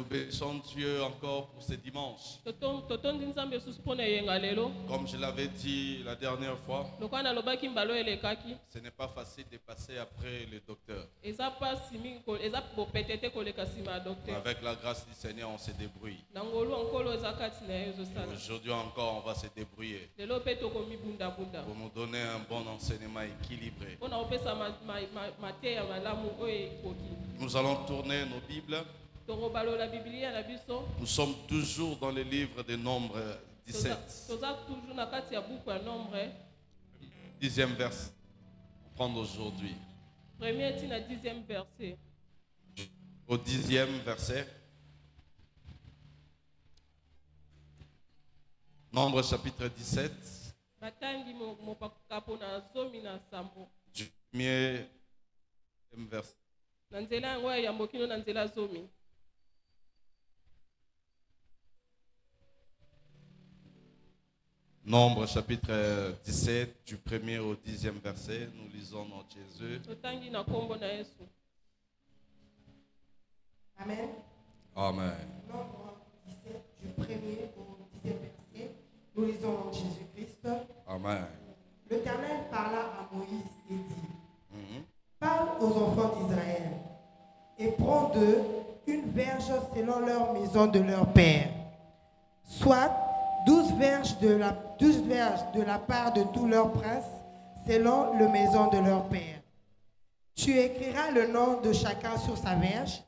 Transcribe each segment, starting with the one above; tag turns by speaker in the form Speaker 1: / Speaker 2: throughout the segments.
Speaker 1: bénissons Dieu encore pour ce dimanche. Comme je l'avais dit la dernière fois, ce n'est pas facile de passer après le docteur. Avec la grâce du Seigneur, on se débrouille. Aujourd'hui encore, on va se débrouiller pour nous donner un bon enseignement équilibré. Nous allons tourner nos Bibles. Nous sommes toujours dans le livre de Nombres 17. 10e verset. On prend aujourd'hui. Au 10e verset. Nombre chapitre 17. Du premier verset. Nombre chapitre 17, du 1er au 10e verset, nous lisons notre Jésus.
Speaker 2: Amen.
Speaker 1: Amen.
Speaker 2: Nombre 17, du 1er au 10e verset, nous lisons notre Jésus-Christ.
Speaker 1: Amen.
Speaker 2: L'Éternel parla à Moïse et dit, parle aux enfants d'Israël et prends d'eux une verge selon leur maison de leur père, soit 12 verges de la part de tous leurs princes, selon la maison de leur père. Tu écriras le nom de chacun sur sa verge,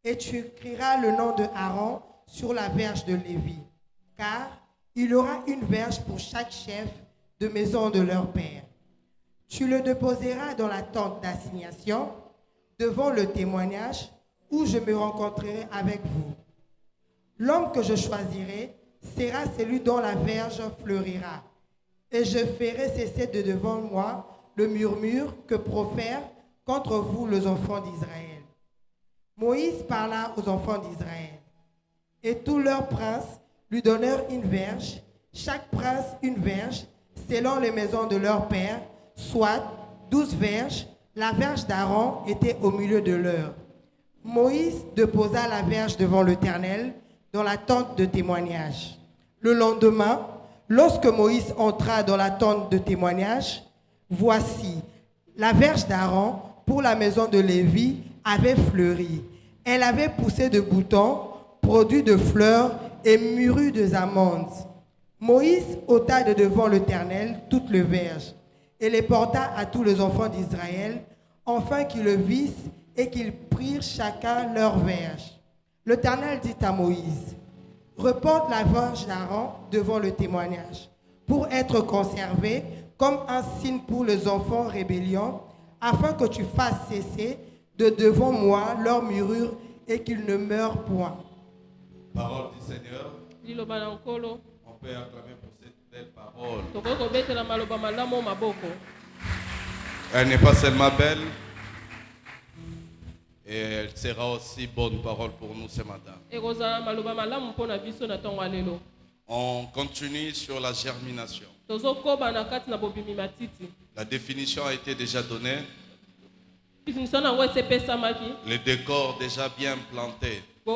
Speaker 2: et tu écriras le nom de Aaron sur la verge de Lévi, car il y aura une verge pour chaque chef de maison de leur père. Tu le déposeras dans la tente d'assignation, devant le témoignage, où je me rencontrerai avec vous. L'homme que je choisirai sera celui dont la verge fleurira, et je ferai cesser de devant moi le murmure que profèrent contre vous les enfants d'Israël. Moïse parla aux enfants d'Israël, et tous leurs princes lui donnèrent une verge, chaque prince une verge, selon les maisons de leur père, soit 12 verges. La verge d'Aaron était au milieu de leur. Moïse déposa la verge devant l'Éternel dans la tente de témoignage. Le lendemain, lorsque Moïse entra dans la tente de témoignage, voici, la verge d'Aaron pour la maison de Lévi avait fleuri. Elle avait poussé de boutons, produit de fleurs et mûru des amandes. Moïse ôta de devant l'Éternel toutes les verges et les porta à tous les enfants d'Israël, afin qu'ils le vissent et qu'ils prirent chacun leur verge. L'Éternel dit à Moïse, reporte la verge d'Aaron devant le témoignage, pour être conservée comme un signe pour les enfants rébellions, afin que tu fasses cesser de devant moi leur murure et qu'ils ne meurent point.
Speaker 1: Parole du Seigneur. On peut acclamer pour cette belle parole. Elle n'est pas seulement belle, et elle sera aussi bonne parole pour nous ce matin. On continue sur la germination. La définition a été déjà donnée. Le décor déjà bien planté. Là,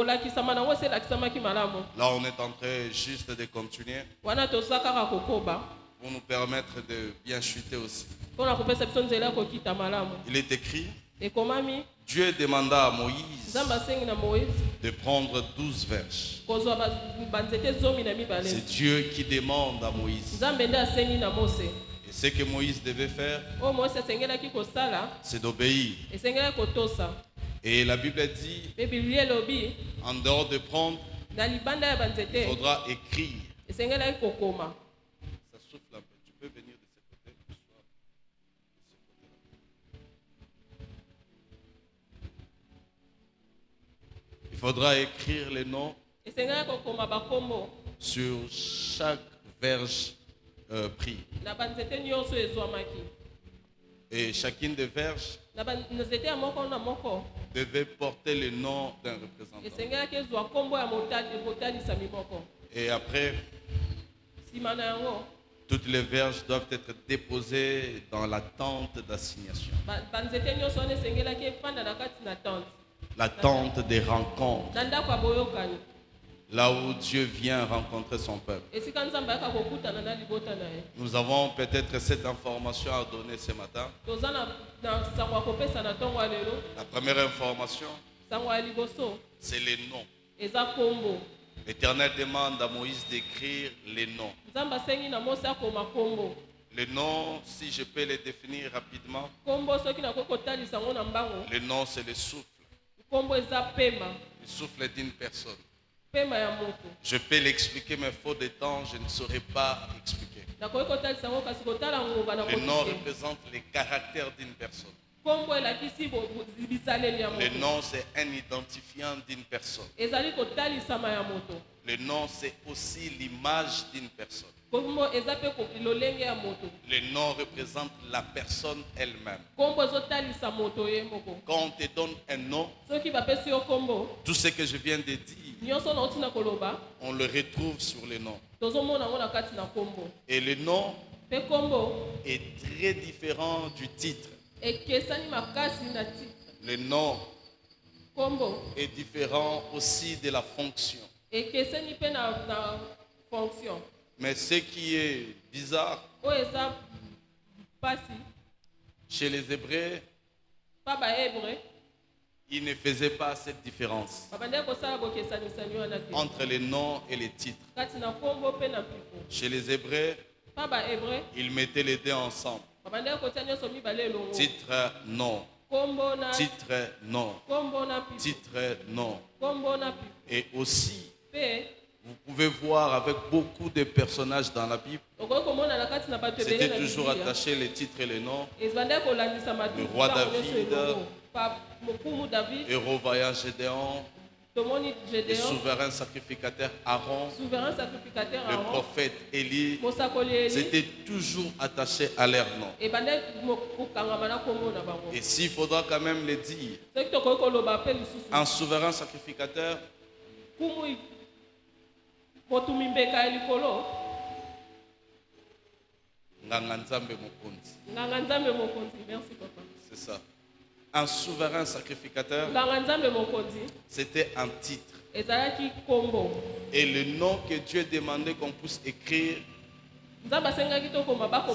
Speaker 1: on est en train juste de continuer pour nous permettre de bien chuter aussi. Il est écrit, Dieu demanda à Moïse de prendre 12 verges. C'est Dieu qui demande à Moïse. Et ce que Moïse devait faire, c'est d'obéir. Et la Bible dit, en dehors de prendre, il faudra écrire. Ça souffle un peu. Tu peux venir de ce côté. Il faudra écrire les noms sur chaque verge pris. Et chacune des verges devait porter le nom d'un représentant. Et après, toutes les verges doivent être déposées dans la tente d'assignation. La tente des rencontres. Là où Dieu vient rencontrer son peuple. Nous avons peut-être cette information à donner ce matin. La première information, c'est les noms. L'Éternel demande à Moïse d'écrire les noms. Les noms, si je peux les définir rapidement, le nom c'est le souffle. Le souffle d'une personne. Je peux l'expliquer, mais faute de temps, je ne saurais pas expliquer. Le nom représente les caractères d'une personne. Le nom, c'est un identifiant d'une personne. Le nom, c'est aussi l'image d'une personne. Le nom représente la personne elle-même. Quand on te donne un nom, tout ce que je viens de dire, on le retrouve sur le nom. Et le nom est très différent du titre. Le nom est différent aussi de la fonction. Mais ce qui est bizarre, chez les Hébreux, ils ne faisaient pas cette différence entre les noms et les titres. Chez les Hébreux, ils mettaient les deux ensemble. Titre, nom. Titre, nom. Titre, nom. Et aussi, vous pouvez voir avec beaucoup de personnages dans la Bible, c'était toujours attaché les titres et les noms. Le roi David, héros vaillant Gédéon, le souverain sacrificateur Aaron, le prophète Élie, c'était toujours attaché à leur nom. Et s'il faudra quand même le dire, un souverain sacrificateur, c'est ça. Un souverain sacrificateur, c'était un titre. Et le nom que Dieu demandait qu'on puisse écrire,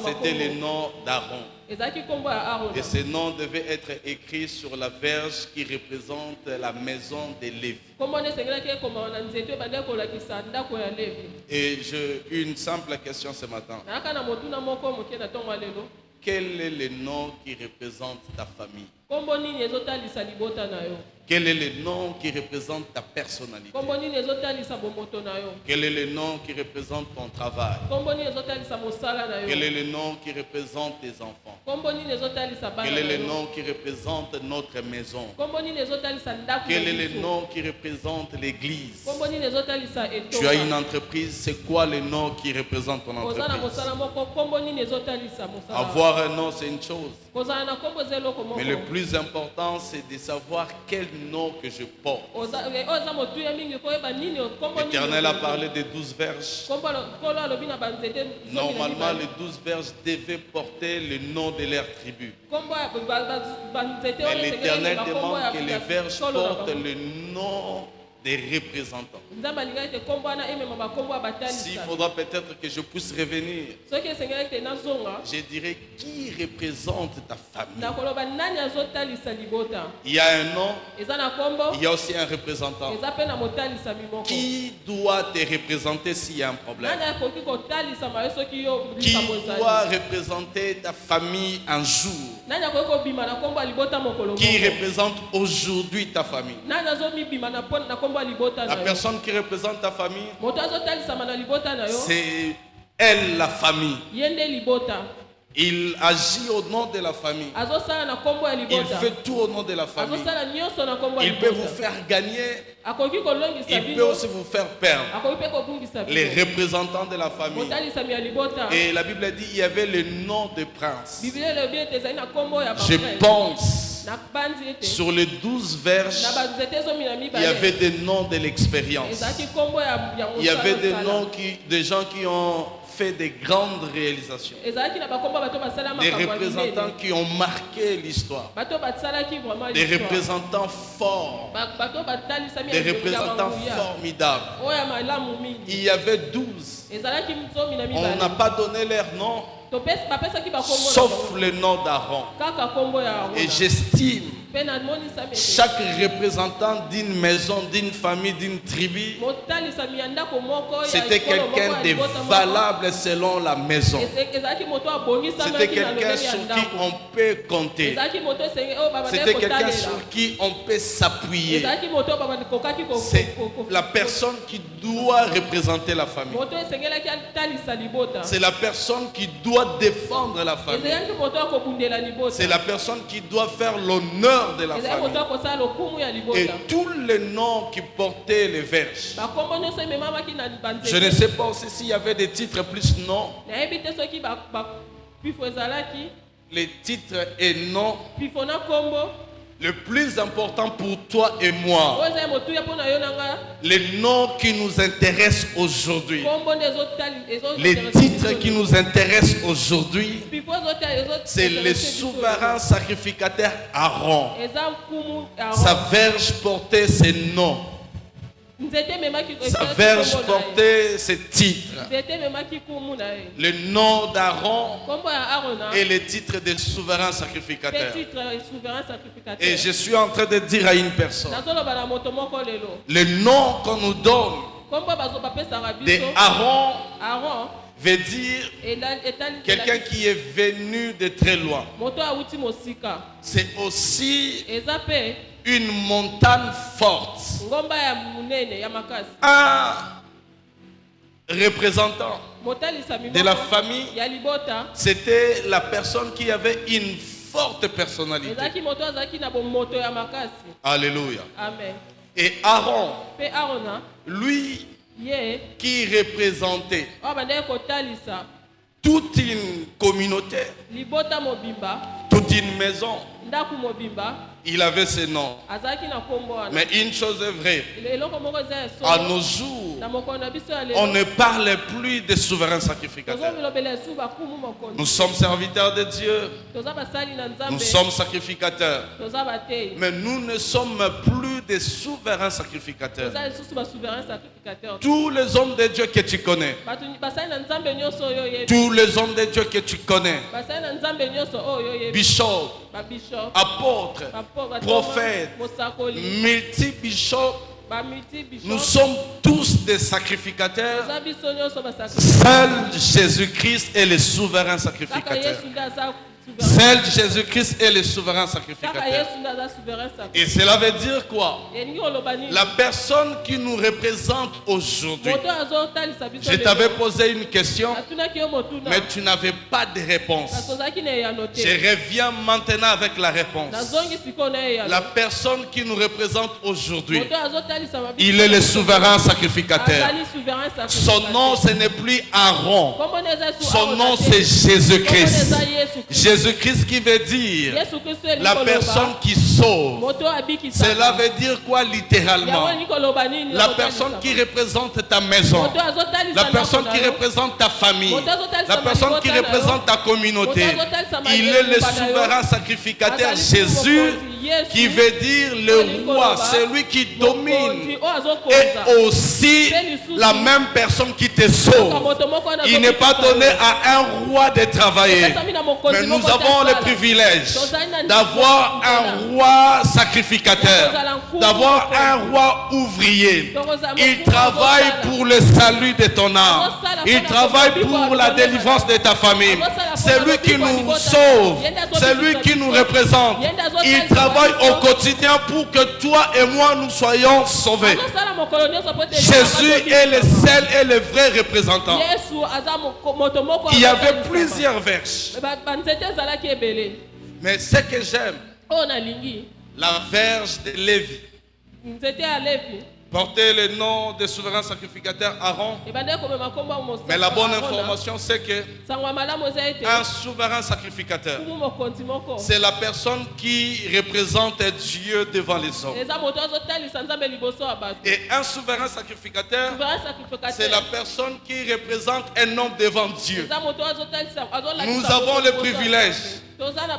Speaker 1: c'était le nom d'Aaron. Et ce nom devait être écrit sur la verge qui représente la maison de Lévi. Et j'ai une simple question ce matin. Quel est le nom qui représente ta famille? Quel est le nom qui représente ta personnalité? Quel est le nom qui représente ton travail? Quel est le nom qui représente tes enfants? Quel est le nom qui représente notre maison? Quel est le nom qui représente l'église? Tu as une entreprise, c'est quoi le nom qui représente ton entreprise? Avoir un nom, c'est une chose. Mais le plus important, c'est de savoir quel nom que je porte. L'Éternel a parlé des 12 verges. Normalement, les 12 verges devaient porter le nom de leur tribu. Mais l'Éternel demande que les verges portent le nom des représentants. S'il faudra peut-être que je puisse revenir, je dirais qui représente ta famille. Il y a un nom, il y a aussi un représentant. Qui doit te représenter s'il y a un problème? Qui doit représenter ta famille un jour? Qui représente aujourd'hui ta famille? La personne qui représente ta famille, c'est elle la famille. Il agit au nom de la famille. Il fait tout au nom de la famille. Il peut vous faire gagner. Il peut aussi vous faire perdre. Les représentants de la famille. Et la Bible dit il y avait le nom de prince. Je pense sur les 12 verges, il y avait des noms de l'expérience. Il y avait des noms de gens qui ont fait des grandes réalisations. Des représentants qui ont marqué l'histoire. Des représentants forts. Des représentants formidables. Il y avait 12. On n'a pas donné leur nom, sauf le nom d'Aaron. Et j'estime chaque représentant d'une maison, d'une famille, d'une tribu, c'était quelqu'un de valable selon la maison. C'était quelqu'un sur qui on peut compter. C'était quelqu'un sur qui on peut s'appuyer. C'est la personne qui doit représenter la famille. C'est la personne qui doit défendre la famille. C'est la personne qui doit faire l'honneur de la famille. Et tous les noms qui portaient les verges. Je ne sais pas aussi s'il y avait des titres plus non. Les titres et noms. Le plus important pour toi et moi, les noms qui nous intéressent aujourd'hui, les titres qui nous intéressent aujourd'hui, c'est le souverain sacrificateur Aaron. Sa verge portait ses noms. Sa verge portait ses titres. Le nom d'Aaron et les titres des souverains sacrificateurs. Et je suis en train de dire à une personne, le nom qu'on nous donne d'Aaron veut dire quelqu'un qui est venu de très loin. C'est aussi une montagne forte. Un représentant de la famille, c'était la personne qui avait une forte personnalité. Alléluia.
Speaker 3: Amen.
Speaker 1: Et Aaron, lui, qui représentait toute une communauté, toute une maison, il avait ses noms. Mais une chose est vraie, à nos jours, on ne parle plus des souverains sacrificateurs. Nous sommes serviteurs de Dieu, nous sommes sacrificateurs, mais nous ne sommes plus des souverains sacrificateurs. Tous les hommes de Dieu que tu connais, tous les hommes de Dieu que tu connais, bishop, apôtre, prophète, multi-bishop, nous sommes tous des sacrificateurs. Seul Jésus-Christ est le souverain sacrificateur. Seul Jésus-Christ est le souverain sacrificateur. Et cela veut dire quoi? La personne qui nous représente aujourd'hui. Je t'avais posé une question, mais tu n'avais pas de réponse. Je reviens maintenant avec la réponse. La personne qui nous représente aujourd'hui, il est le souverain sacrificateur. Son nom, ce n'est plus Aaron. Son nom, c'est Jésus-Christ. Jésus-Christ qui veut dire la personne qui sauve. Cela veut dire quoi littéralement? La personne qui représente ta maison, la personne qui représente ta famille, la personne qui représente ta communauté. Il est le souverain sacrificateur Jésus, qui veut dire le roi, celui qui domine, et aussi la même personne qui te sauve. Il n'est pas donné à un roi de travailler, mais nous avons le privilège d'avoir un roi sacrificateur, d'avoir un roi ouvrier. Il travaille pour le salut de ton âme, il travaille pour la délivrance de ta famille. C'est lui qui nous sauve, c'est lui qui nous représente. Il travaille au quotidien pour que toi et moi nous soyons sauvés. Jésus est le seul et le vrai représentant. Il y avait plusieurs verges, mais ce que j'aime, la verge de Lévi. portait le nom des souverains sacrificateurs Aaron. Mais la bonne information, c'est que un souverain sacrificateur, c'est la personne qui représente Dieu devant les hommes. Et un souverain sacrificateur, c'est la personne qui représente un homme devant Dieu. Nous avons le privilège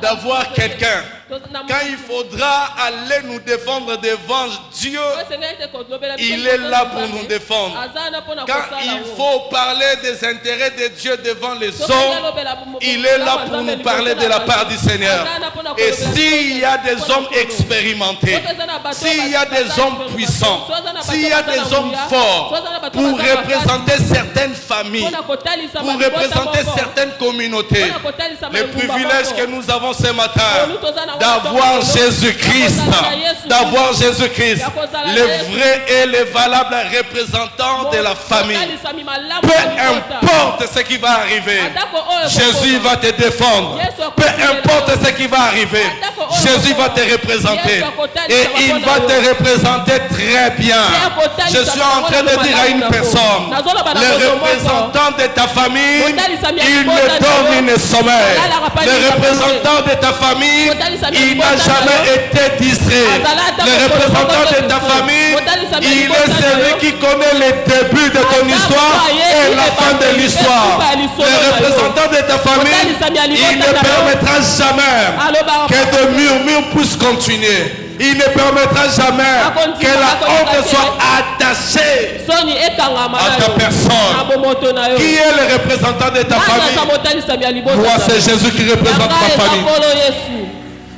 Speaker 1: d'avoir quelqu'un. Quand il faudra aller nous défendre devant Dieu, il est là pour nous défendre. Quand il faut parler des intérêts de Dieu devant les hommes, il est là pour nous parler de la part du Seigneur. Et s'il y a des hommes expérimentés, s'il y a des hommes puissants, s'il y a des hommes forts pour représenter certaines familles, pour représenter certaines communautés, le privilège que nous avons ce matin d'avoir Jésus-Christ, le vrai et le valable représentant de la famille. Peu importe ce qui va arriver, Jésus va te défendre. Peu importe ce qui va arriver, Jésus va te représenter. Et il va te représenter très bien. Je suis en train de dire à une personne, le représentant de ta famille, il ne dort ni ne sommeille. Le représentant de ta famille, il n'a jamais été distrait. Le représentant de ta famille, il est celui qui connaît le début de ton histoire et la fin de l'histoire. Le représentant de ta famille, il ne permettra jamais que de murmures puissent continuer. Il ne permettra jamais que la honte soit attachée à ta personne. Qui est le représentant de ta famille? Moi, c'est Jésus qui représente ma famille.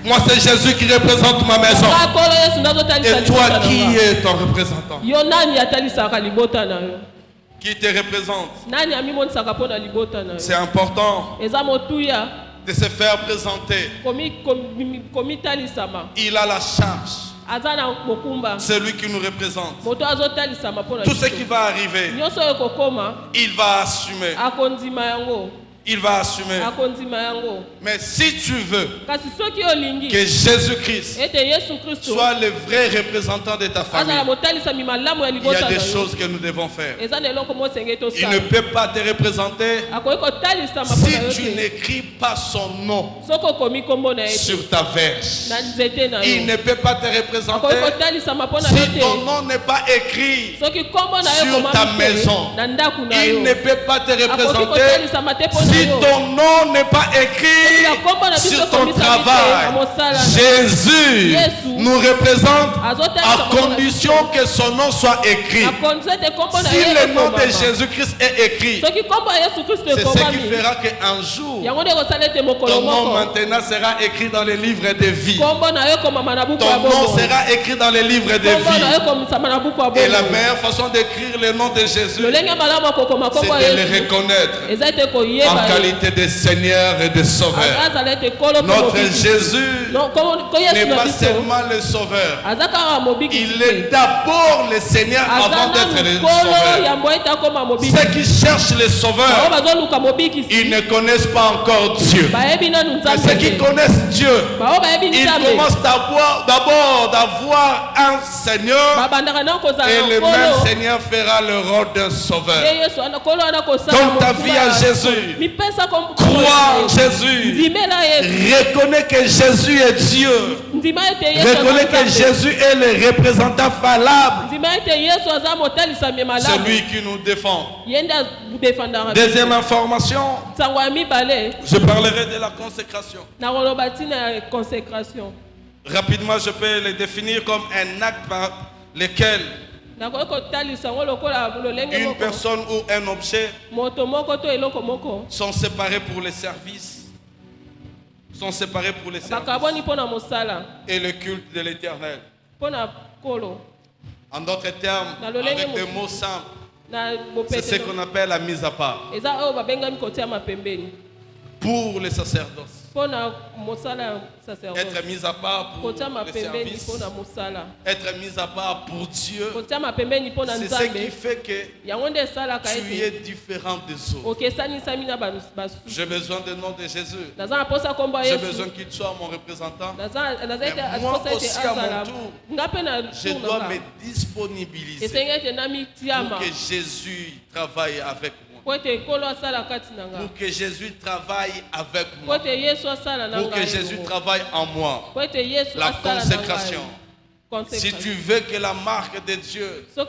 Speaker 1: Moi, c'est Jésus qui représente ma maison. Et toi, qui est ton représentant? Qui te représente? C'est important de se faire présenter. Il a la charge. C'est lui qui nous représente. Tout ce qui va arriver, il va assumer. Il va assumer. Mais si tu veux que Jésus-Christ soit le vrai représentant de ta famille, il y a des choses que nous devons faire. Il ne peut pas te représenter si tu n'écris pas son nom sur ta verge. Il ne peut pas te représenter si ton nom n'est pas écrit sur ta maison. Il ne peut pas te représenter si ton nom n'est pas écrit sur ton travail. Jésus nous représente à condition que son nom soit écrit. Si le nom de Jésus-Christ est écrit, c'est ce qui fera qu'un jour ton nom maintenant sera écrit dans les livres de vie. Ton nom sera écrit dans les livres de vie. Et la meilleure façon d'écrire le nom de Jésus, c'est de le reconnaître en qualité de Seigneur et de Sauveur. Notre Jésus n'est pas seulement le Sauveur, il est d'abord le Seigneur avant d'être le Sauveur. Ceux qui cherchent le Sauveur, ils ne connaissent pas encore Dieu. Mais ceux qui connaissent Dieu, ils commencent d'abord d'avoir un Seigneur, et le même Seigneur fera le rôle d'un Sauveur. Donne ta vie à Jésus. Crois en Jésus. Reconnais que Jésus est Dieu. Reconnais que Jésus est le représentant valable. C'est lui qui nous défend. Deuxième information, je parlerai de la consécration. Rapidement, je peux le définir comme un acte par lequel une personne ou un objet sont séparés pour les services, et le culte de l'Éternel. En d'autres termes, avec des mots simples, c'est ce qu'on appelle la mise à part pour le sacerdoce. Être mis à part pour le service. Être mis à part pour Dieu. C'est ce qui fait que tu es différent des autres. J'ai besoin du nom de Jésus. J'ai besoin qu'il soit mon représentant. Mais moi aussi à mon tour, je dois me disponibiliser pour que Jésus travaille avec moi. Pour que Jésus travaille avec moi. Pour que Jésus travaille en moi. La consécration. Si tu veux que la marque de Dieu soit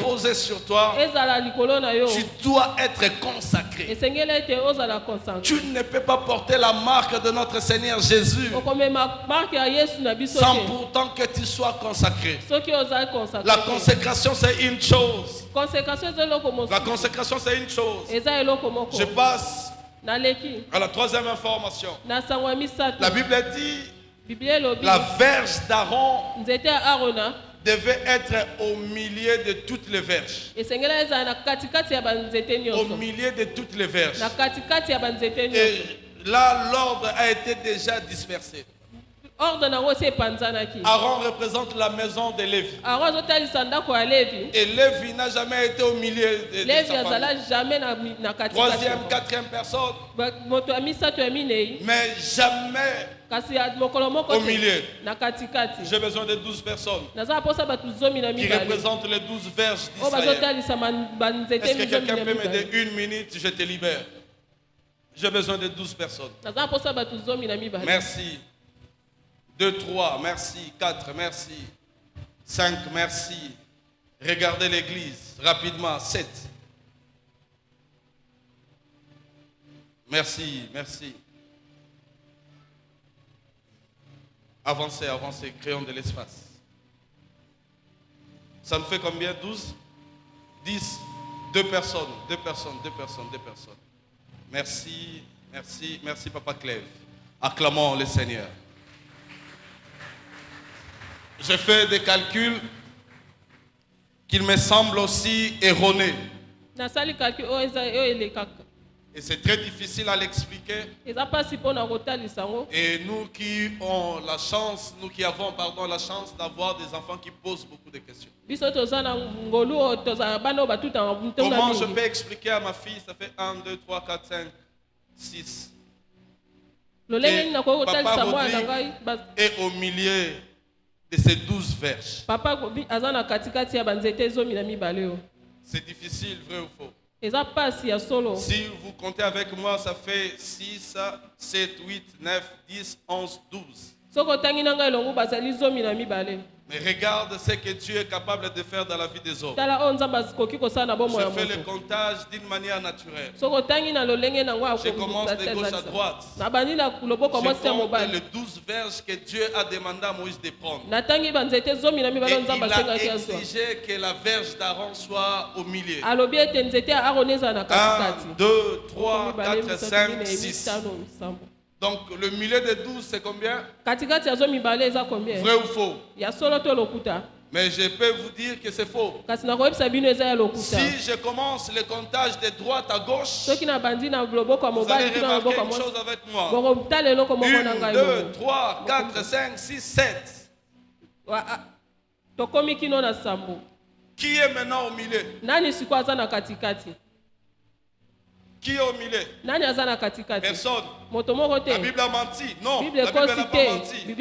Speaker 1: posée sur toi, tu dois être consacré. Tu ne peux pas porter la marque de notre Seigneur Jésus sans pourtant que tu sois consacré. La consécration, c'est une chose. La consécration, c'est une chose. Je passe à la troisième information. La Bible dit la verge d'Aaron devait être au milieu de toutes les verges. Au milieu de toutes les verges. Et là, l'ordre a été déjà dispersé. Aaron représente la maison de Lévi. Et Lévi n'a jamais été au milieu de sa famille. Troisième, quatrième personne. Mais jamais au milieu. J'ai besoin de 12 personnes qui représentent les 12 verges d'Israël. Est-ce que quelqu'un peut me dire une minute, je te libère? J'ai besoin de 12 personnes. Merci. 2, 3, merci. 4, merci. 5, merci. Regardez l'église rapidement. 7. Merci, merci. Avancez, avancez, créons de l'espace. Ça me fait combien? 12? 10? 2 personnes, 2 personnes, 2 personnes, 2 personnes. Merci, merci, merci Papa Clève. Acclamons le Seigneur. J'ai fait des calculs qu'il me semble aussi erronés. Et c'est très difficile à l'expliquer. Et nous qui avons la chance d'avoir des enfants qui posent beaucoup de questions. Comment je peux expliquer à ma fille? Ça fait 1, 2, 3, 4, 5, 6. Et Papa Rodrigue est au milieu de ces 12 verges. C'est difficile, vrai ou faux? Si vous comptez avec moi, ça fait 6, 7, 8, 9, 10, 11, 12. Mais regarde ce que Dieu est capable de faire dans la vie des autres. Je fais le comptage d'une manière naturelle. Je commence de gauche à droite. Je compte les 12 verges que Dieu a demandé à Moïse de prendre. Et il a exigé que la verge d'Aaron soit au milieu. 1, 2, 3, 4, 5, 6. Donc le milieu de 12 c'est combien? Vrai ou faux? Mais je peux vous dire que c'est faux. Si je commence le comptage de droite à gauche, vous allez remarquer une chose avec moi. 1, 2, 3, 4, 5, 6, 7. Qui est maintenant au milieu? Qui est au milieu? Personne. La Bible a menti. Non, la Bible n'a pas menti. Il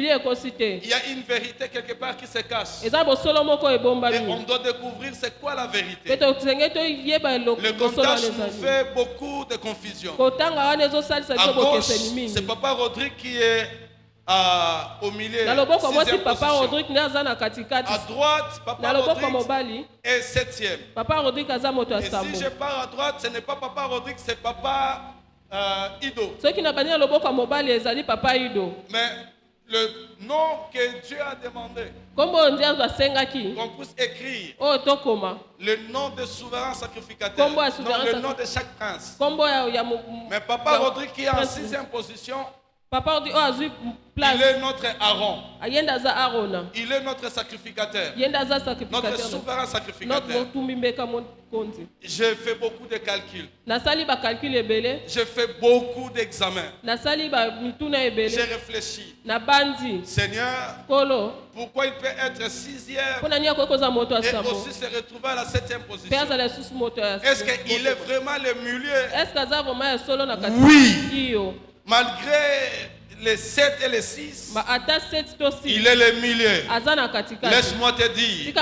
Speaker 1: y a une vérité quelque part qui se cache. Et on doit découvrir c'est quoi la vérité. Le comptage nous fait beaucoup de confusion. À gauche, c'est Papa Rodrigue qui est au milieu. À droite, Papa Rodrigue est 7e. Et si je pars à droite, ce n'est pas Papa Rodrigue, c'est Papa Ido. Mais le nom que Dieu a demandé qu'on puisse écrire le nom de souverain sacrificateur, le nom de chaque prince. Mais Papa Rodrigue qui est en 6e position Il est notre Aaron. Il est notre sacrificateur. Notre souverain sacrificateur. J'ai fait beaucoup de calculs. J'ai fait beaucoup d'examens. J'ai réfléchi. Seigneur, pourquoi il peut être 6e et aussi se retrouver à la 7e position? Est-ce qu'il est vraiment le milieu? Oui. Malgré les 7 et les 6, il est le milieu. Laisse-moi te dire,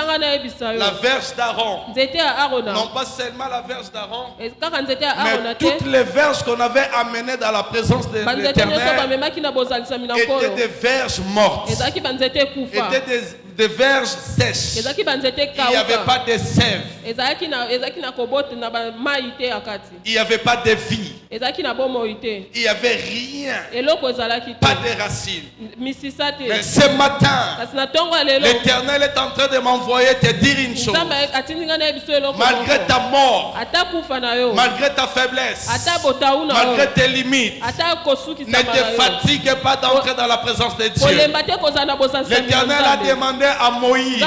Speaker 1: la verge d'Aaron, non pas seulement la verge d'Aaron, mais toutes les verges qu'on avait amenées dans la présence de l'Éternel étaient des verges mortes, étaient des verges sèches. Il n'y avait pas de sève. Il n'y avait pas de vie. Il n'y avait rien. Pas de racines. Mais ce matin, l'Éternel est en train de m'envoyer te dire une chose. Malgré ta mort, malgré ta faiblesse, malgré tes limites, ne te fatigue pas d'entrer dans la présence de Dieu. L'Éternel a demandé à Moïse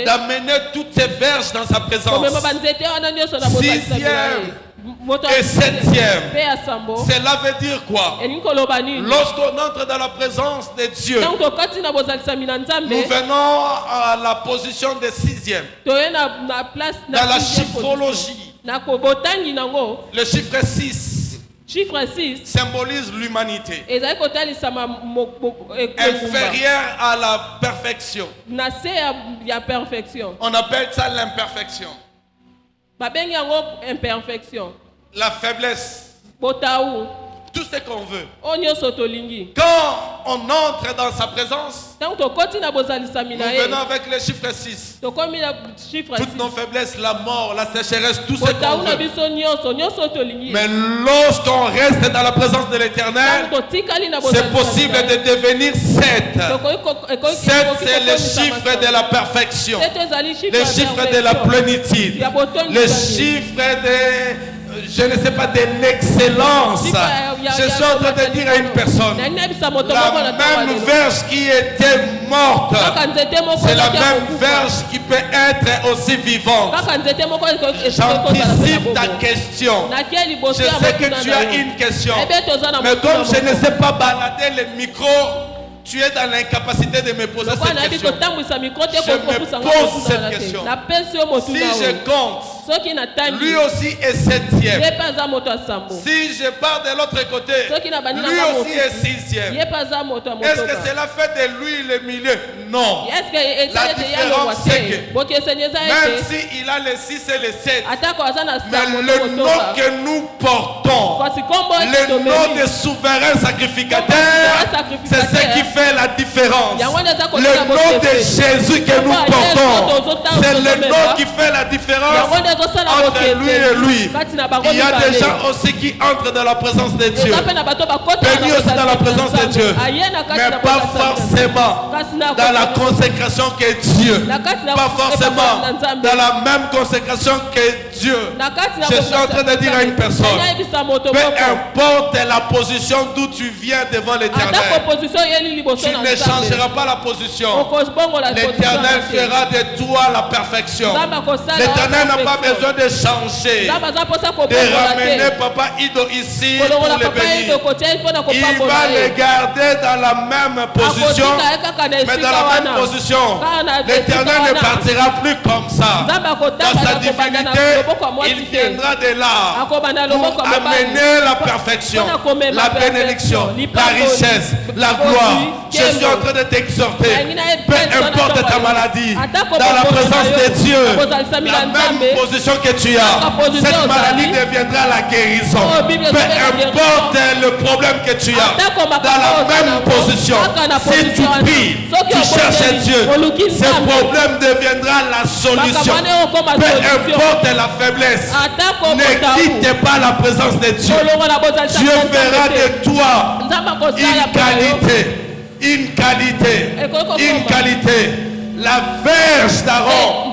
Speaker 1: d'amener toutes ces verges dans sa présence. 6e et 7e. Cela veut dire quoi? Lorsqu'on entre dans la présence de Dieu, nous venons à la position de 6e. Dans la chiffrologie, le chiffre 6 symbolise l'humanité, inférieure à la perfection. On appelle ça l'imperfection, la faiblesse, tout ce qu'on veut. Quand on entre dans sa présence, nous venons avec le chiffre 6. Toutes nos faiblesses, la mort, la sécheresse, tout ce qu'on veut. Mais lorsqu'on reste dans la présence de l'Éternel, c'est possible de devenir 7. 7, c'est le chiffre de la perfection, le chiffre de la plénitude, le chiffre de... je ne sais pas, de l'excellence. Je suis en train de dire à une personne, la même verge qui était morte, c'est la même verge qui peut être aussi vivante. J'anticipe ta question. Je sais que tu as une question, mais comme je ne sais pas balader le micro, tu es dans l'incapacité de me poser cette question. Je me pose cette question. Si je compte, lui aussi est 7e. Si je pars de l'autre côté, lui aussi est 6e. Est-ce que cela fait de lui le milieu? Non. La différence c'est que même s'il a les 6 et les 7, mais le nom que nous portons, le nom de souverain sacrificateur, c'est ce qui fait la différence. Le nom de Jésus que nous portons, c'est le nom qui fait la différence entre lui et lui. Il y a des gens aussi qui entrent dans la présence de Dieu, bénis aussi dans la présence de Dieu, mais pas forcément dans la consécration que Dieu, pas forcément dans la même consécration que Dieu. Je suis en train de dire à une personne, peu importe la position d'où tu viens devant l'Éternel, tu ne changeras pas la position. L'Éternel fera de toi la perfection. L'Éternel n'a pas besoin de changer, de ramener Papa Ido ici pour le bénir. Il va le garder dans la même position, mais dans la même position. L'Éternel ne partira plus comme ça. Dans sa divinité, il viendra de là pour amener la perfection, la bénédiction, la richesse, la gloire. Je suis en train de t'exhorter, peu importe ta maladie, dans la présence de Dieu, la même position que tu as, cette maladie deviendra la guérison. Peu importe le problème que tu as, dans la même position, si tu pries, tu cherches Dieu, ce problème deviendra la solution. Peu importe la faiblesse, ne quitte pas la présence de Dieu. Dieu fera de toi une qualité. Une qualité, une qualité. La verge d'Aaron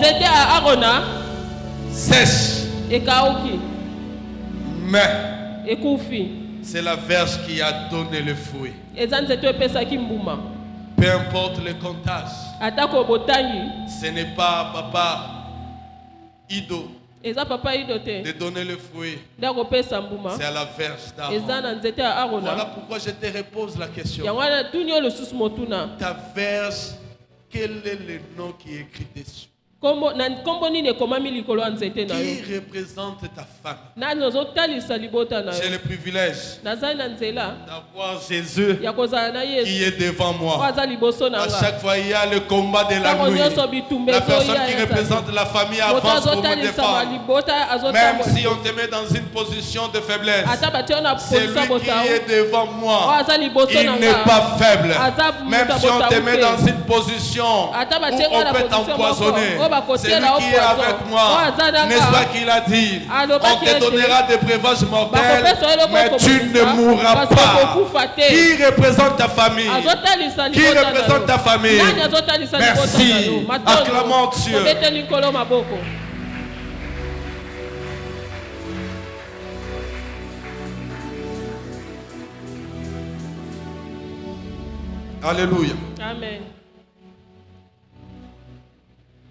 Speaker 1: sèche, mais C'est la verge qui a donné le fruit. Peu importe le comptage. Ce n'est pas papa Ido de donner le fruit. C'est à la verge d'Aaron. Voilà pourquoi je te repose la question. Ta verge, quel est le nom qui est écrit dessus? Qui représente ta famille? J'ai le privilège d'avoir Jésus qui est devant moi. À chaque fois, il y a le combat de la nuit. La personne qui représente la famille avance pour me défendre. Même si on te met dans une position de faiblesse, celui qui est devant moi, il n'est pas faible. Même si on te met dans une position où on peut t'empoisonner, c'est lui qui est avec moi. N'est-ce pas qu'il a dit? On te donnera des breuvages mortels, mais tu ne mourras pas. Qui représente ta famille? Qui représente ta famille? Merci. Acclamons Dieu. Alléluia.
Speaker 3: Amen.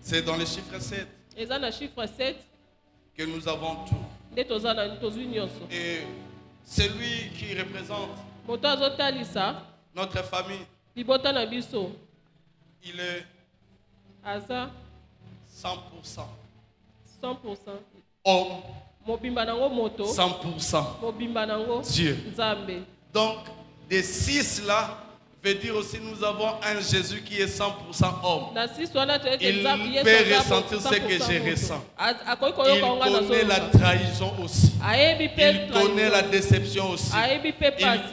Speaker 1: C'est dans le chiffre 7 que nous avons tout. Et celui qui représente notre famille, il est 100% homme, 100% Dieu. Donc, des 6 là, veut dire aussi nous avons un Jésus qui est 100% homme. Il peut ressentir ce que je ressens. Il connaît la trahison aussi. Il connaît la déception aussi. Il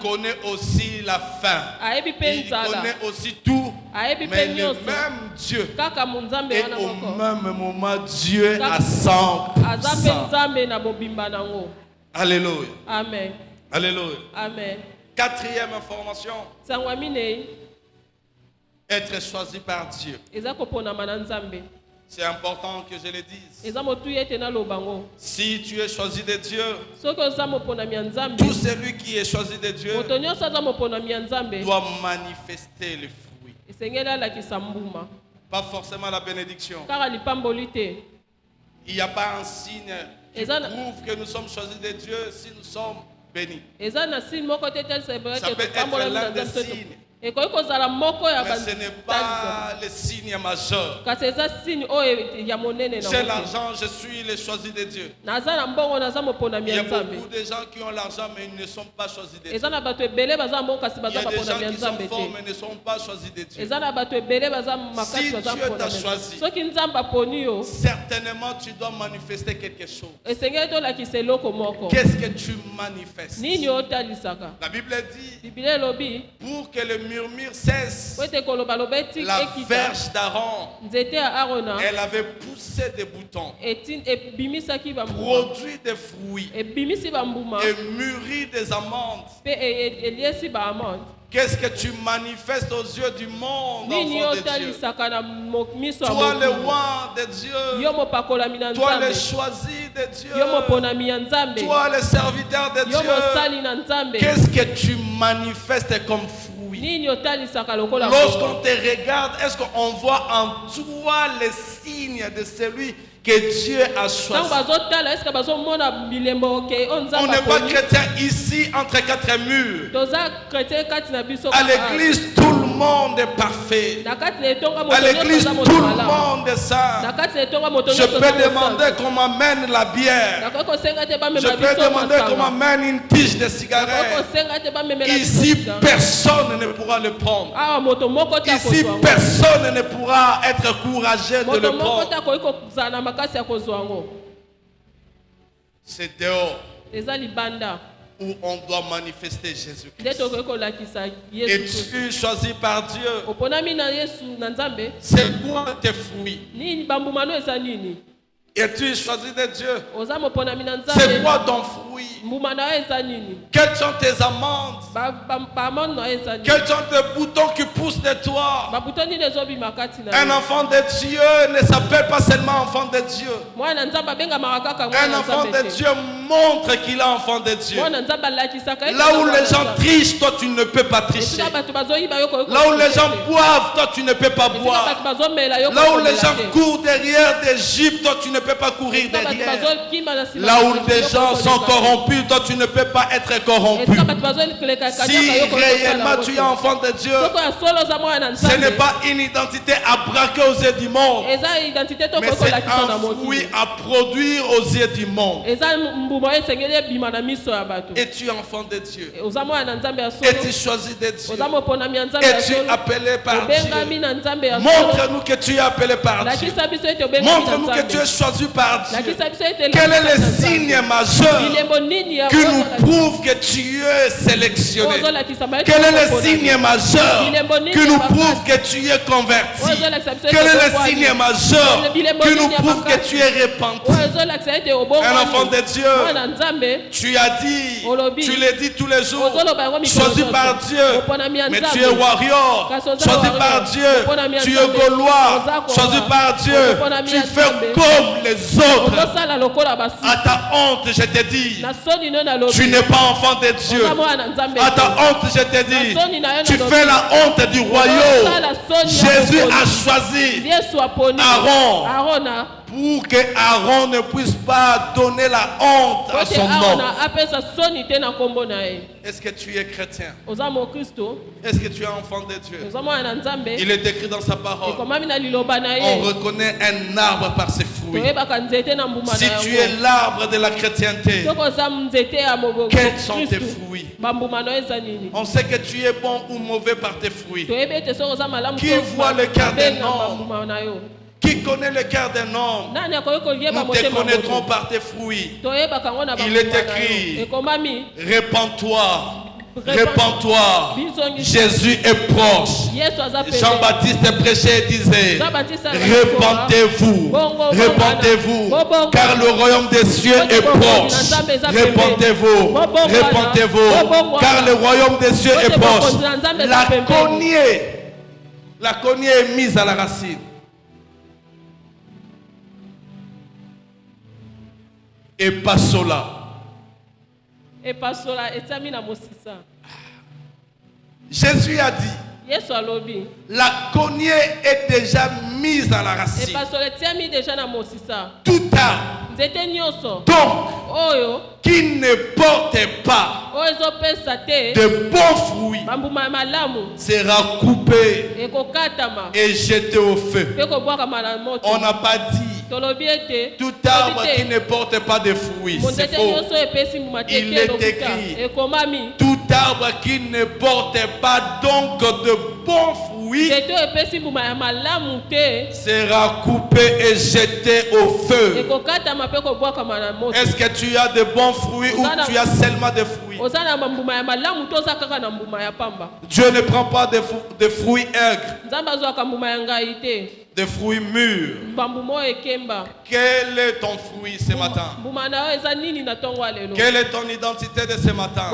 Speaker 1: connaît aussi la faim. Il connaît aussi tout. Mais le même Dieu et au même moment Dieu à 100%. Alléluia.
Speaker 3: Amen.
Speaker 1: Alléluia.
Speaker 3: Amen.
Speaker 1: 4e information. Être choisi par Dieu. C'est important que je le dise. Si tu es choisi de Dieu, tout celui qui est choisi de Dieu doit manifester le fruit. Pas forcément la bénédiction. Il n'y a pas un signe qui prouve que nous sommes choisis de Dieu si nous sommes béni. Ça peut être l'un des signes. Mais ce n'est pas le signe majeur. J'ai l'argent, je suis le choisi de Dieu. Il y a beaucoup de gens qui ont l'argent mais ils ne sont pas choisis de Dieu. Il y a des gens qui sont forts mais ne sont pas choisis de Dieu. Si Dieu t'a choisi, certainement tu dois manifester quelque chose. Qu'est-ce que tu manifestes? La Bible dit, pour que le murmure cesse, la verge d'Aaron, elle avait poussé des boutons, produit des fruits et mûri des amandes. Qu'est-ce que tu manifestes aux yeux du monde, enfant de Dieu? Toi le roi de Dieu, toi le choisi de Dieu, toi le serviteur de Dieu, qu'est-ce que tu manifestes comme fruit? Lorsqu'on te regarde, est-ce qu'on voit en toi les signes de celui que Dieu a choisi? On n'est pas chrétien ici entre 4 murs. À l'église, tout le monde est parfait. À l'église, tout le monde est saint. Je peux demander qu'on m'amène la bière. Je peux demander qu'on m'amène une tige de cigarette. Ici, personne ne pourra le prendre. Ici, personne ne pourra être courageux de le prendre. C'est dehors où on doit manifester Jésus-Christ. Es-tu choisi par Dieu? C'est quoi tes fruits? Es-tu choisi de Dieu? C'est quoi ton fruit? Quelles sont tes amandes? Quels sont tes boutons qui poussent de toi? Un enfant de Dieu ne s'appelle pas seulement enfant de Dieu. Un enfant de Dieu montre qu'il est enfant de Dieu. Là où les gens trichent, toi tu ne peux pas tricher. Là où les gens boivent, toi tu ne peux pas boire. Là où les gens courent derrière d'Égypte, toi tu ne peux pas courir derrière. Là où les gens sont corrompus, toi tu ne peux pas être corrompu. Si réellement tu es enfant de Dieu, ce n'est pas une identité à braquer aux yeux du monde, mais c'est un fruit à produire aux yeux du monde. Et tu es enfant de Dieu. Et tu es choisi de Dieu. Et tu es appelé par Dieu. Montre-nous que tu es appelé par Dieu. Montre-nous que tu es choisi par Dieu. Quel est le signe majeur qui nous prouve que tu es sélectionné? Quel est le signe majeur qui nous prouve que tu es converti? Quel est le signe majeur qui nous prouve que tu es repenti? Un enfant de Dieu, tu as dit, tu le dis tous les jours, choisi par Dieu, mais tu es warrior, choisi par Dieu, tu es gaulois, choisi par Dieu, tu fais comme les autres. À ta honte, je te dis, tu n'es pas enfant de Dieu. À ta honte, je te dis, tu fais la honte du royaume. Jésus a choisi Aaron pour que Aaron ne puisse pas donner la honte à son nom. Est-ce que tu es chrétien? Est-ce que tu es enfant de Dieu? Il est écrit dans sa parole. On reconnaît un arbre par ses fruits. Si tu es l'arbre de la chrétienté, quels sont tes fruits? On sait que tu es bon ou mauvais par tes fruits. Qui voit le cœur d'un homme? Qui connaît le cœur d'un homme? Nous te connaîtrons par tes fruits. Il est écrit, répands-toi. Répands-toi, Jésus est proche. Jean-Baptiste prêchait et disait, répandez-vous, répandez-vous, car le royaume des cieux est proche. Répandez-vous, répandez-vous, car le royaume des cieux est proche. La cognée est mise à la racine. Et pas cela. Jésus a dit, la cognée est déjà mise à la racine. Tout arbre donc qui ne porte pas de bons fruits sera coupé et jeté au feu. On n'a pas dit tout arbre qui ne porte pas de fruits. C'est faux. Il est écrit, tout arbre qui ne porte pas donc de bons fruits sera coupé et jeté au feu. Est-ce que tu as de bons fruits ou tu as seulement des fruits? Dieu ne prend pas de fruits aigres, de fruits mûrs. Quel est ton fruit ce matin? Quelle est ton identité de ce matin?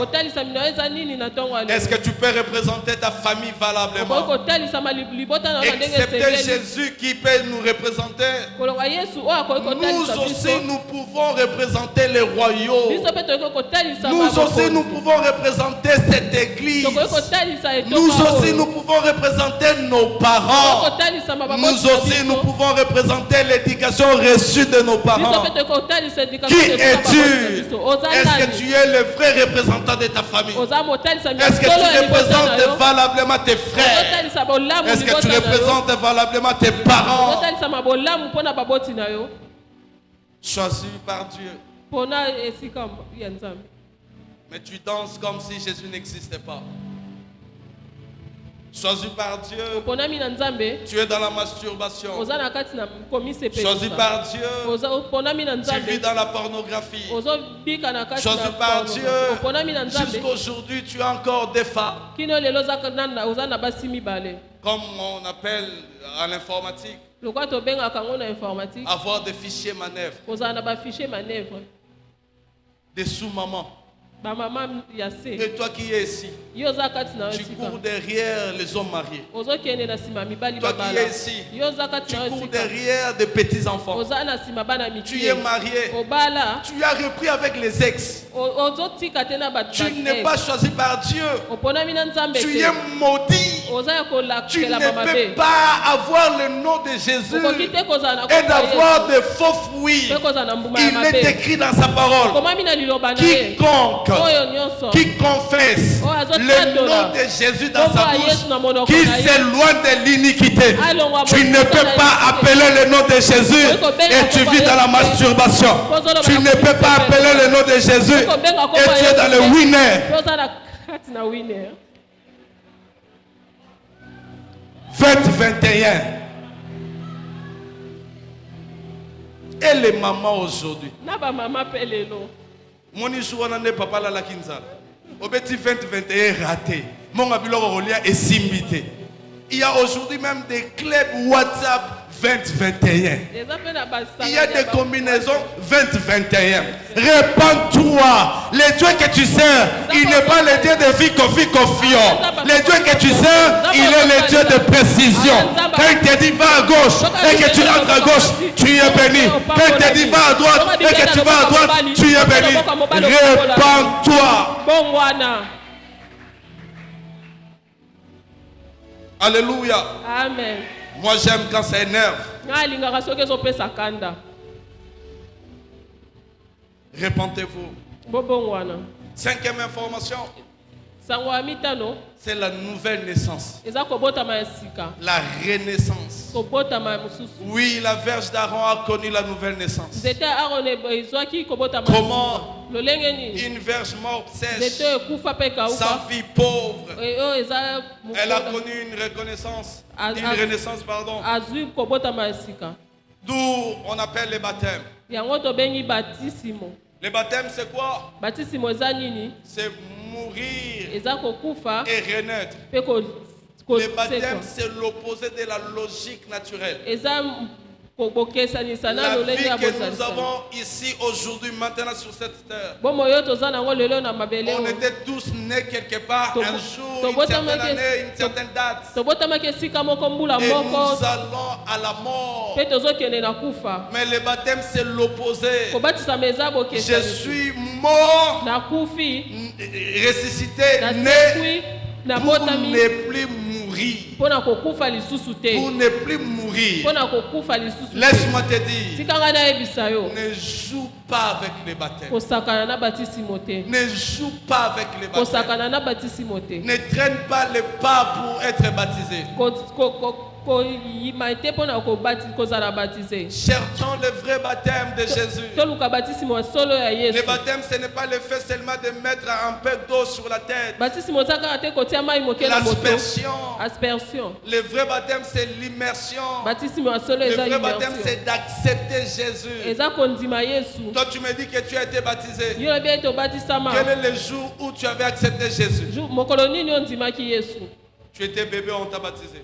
Speaker 1: Est-ce que tu peux représenter ta famille valablement? Excepté Jésus qui peut nous représenter, nous aussi nous pouvons représenter les royaumes. Nous aussi nous pouvons représenter cette église. Nous aussi nous pouvons représenter nos parents. Nous aussi nous pouvons représenter l'éducation reçue de nos parents. Qui es-tu? Est-ce que tu es le vrai représentant de ta famille? Est-ce que tu représentes valablement tes frères? Est-ce que tu représentes valablement tes parents? Choisi par Dieu. Mais tu danses comme si Jésus n'existait pas. Choisi par Dieu, tu es dans la masturbation. Choisi par Dieu, tu vis dans la pornographie. Choisi par Dieu, jusqu'aujourd'hui tu as encore des femmes. Comme on appelle en informatique, avoir des fichiers manœuvres. Des sous-mamans. Et toi qui es ici, tu cours derrière les hommes mariés. Toi qui es ici, tu cours derrière des petits-enfants. Tu es marié, tu as repris avec les ex. Tu n'es pas choisi par Dieu. Tu es maudit. Tu ne peux pas avoir le nom de Jésus et d'avoir de faux fruits. Il est écrit dans sa parole: quiconque qui confesse le nom de Jésus dans sa bouche, qui s'éloigne de l'iniquité. Tu ne peux pas appeler le nom de Jésus et tu vis dans la masturbation. Tu ne peux pas appeler le nom de Jésus et tu es dans le winner. 2021. Et les mamans aujourd'hui. Mon isouana ne papa la kinzala. Au petit 2021 raté. Mon abilo rolia est simité. Il y a aujourd'hui même des clubs WhatsApp 2021. Il y a des combinaisons 2021. Répands-toi. Le Dieu que tu sers, il n'est pas le Dieu de vie confiant. Le Dieu que tu sers, il est le Dieu de précision. Quand il te dit va à gauche et que tu rentres à gauche, tu es béni. Quand il te dit va à droite et que tu vas à droite, tu es béni. Répands-toi. Alléluia.
Speaker 3: Amen.
Speaker 1: Moi j'aime quand ça énerve. Répentez-vous. Cinquième information. C'est la nouvelle naissance. La renaissance. Oui, la Vierge d'Aaron a connu la nouvelle naissance. Comment une vierge morte sèche, sa vie pauvre, elle a connu une renaissance, pardon. D'où on appelle les baptêmes. Le baptême c'est quoi? C'est mourir et renaître. Le baptême c'est l'opposé de la logique naturelle. La vie que nous avons ici aujourd'hui, maintenant sur cette terre, on était tous nés quelque part, un jour, une certaine année, une certaine date. Et nous allons à la mort. Mais le baptême c'est l'opposé. Je suis mort, ressuscité, né pour ne plus mourir. Pour ne plus mourir. Laisse-moi te dire, ne joue pas avec les baptêmes. Ne joue pas avec les baptêmes. Ne traîne pas les pas pour être baptisé. Cherchons le vrai baptême de Jésus. Le baptême, ce n'est pas le fait seulement de mettre un peu d'eau sur la tête. L'aspersion. Le vrai baptême, c'est l'immersion. Le vrai baptême, c'est d'accepter Jésus. Toi, tu me dis que tu as été baptisé. Quel est le jour où tu avais accepté Jésus? Tu étais bébé, on t'a baptisé.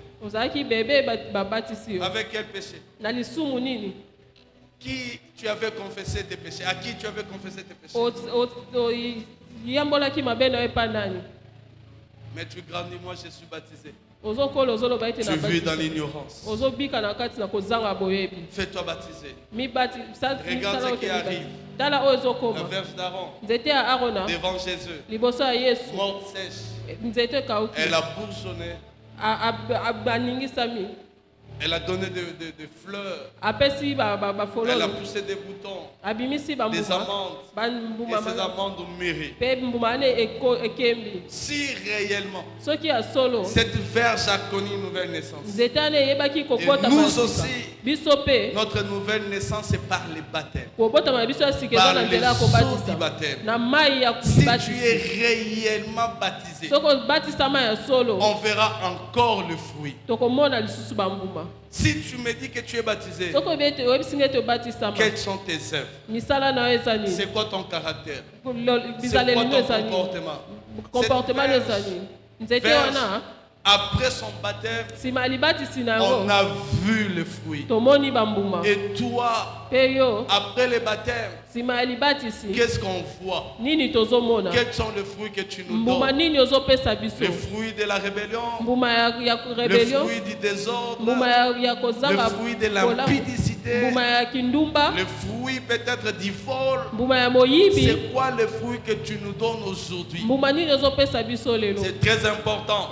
Speaker 1: Avec quel péché? Qui tu avais confessé tes péchés? À qui tu avais confessé tes péchés? Mais tu grandis, moi je suis baptisé. Tu vis dans l'ignorance. Fais-toi baptiser. Regarde ce qui arrive. La Vierge d'Aaron devant Jésus, morte sèche. Elle a bourgeonné. Elle a donné des fleurs. Elle a poussé des boutons, des amandes. Et ces amandes ont mûri. Si réellement cette vierge a connu une nouvelle naissance, et nous aussi, notre nouvelle naissance est par les baptêmes. Par les eaux du baptême. Si tu es réellement baptisé, on verra encore le fruit. Si tu me dis que tu es baptisé, quelles sont tes œuvres? C'est quoi ton caractère? C'est quoi ton comportement? Cette vierge Après son baptême, on a vu le fruit. Et toi, après le baptême, qu'est-ce qu'on voit? Quels sont les fruits que tu nous donnes? Le fruit de la rébellion, le fruit du désordre, le fruit de l'impudicité, le fruit peut-être du vol. C'est quoi le fruit que tu nous donnes aujourd'hui? C'est très important.